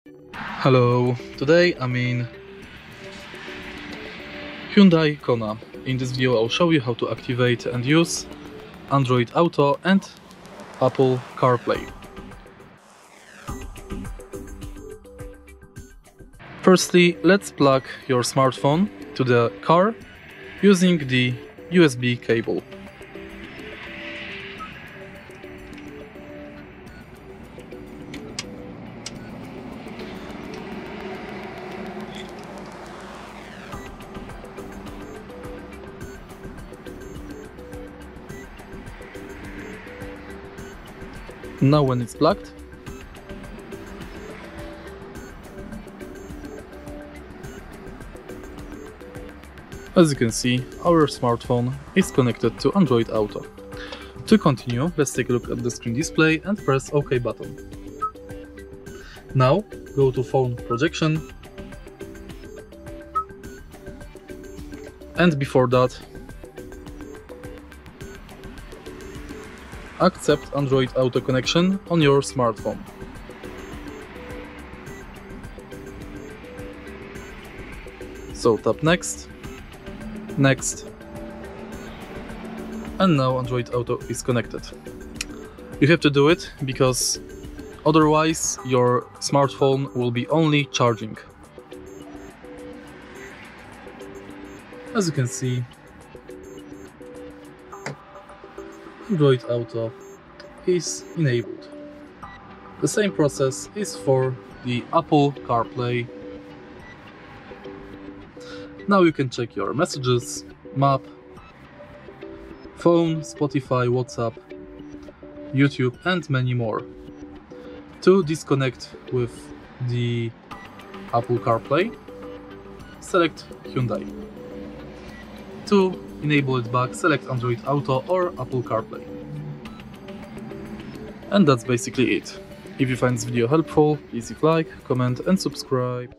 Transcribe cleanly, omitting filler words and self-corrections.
Hello, today I'm in Hyundai Kona. In this video I'll show you how to activate and use Android Auto and Apple CarPlay. Firstly, let's plug your smartphone to the car using the USB cable. Now when it's plugged, as you can see, our smartphone is connected to Android Auto. To continue, let's take a look at the screen display and press OK button. Now go to phone projection, and before that accept Android Auto connection on your smartphone. So tap next, next, and now Android Auto is connected. You have to do it because otherwise your smartphone will be only charging. As you can see, Android Auto is enabled. The same process is for the Apple CarPlay. Now you can check your messages, map, phone, Spotify, WhatsApp, YouTube and many more. To disconnect with the Apple CarPlay, select Hyundai. To enable it back, select Android Auto or Apple CarPlay. And that's basically it. If you find this video helpful, please leave a like, comment and subscribe.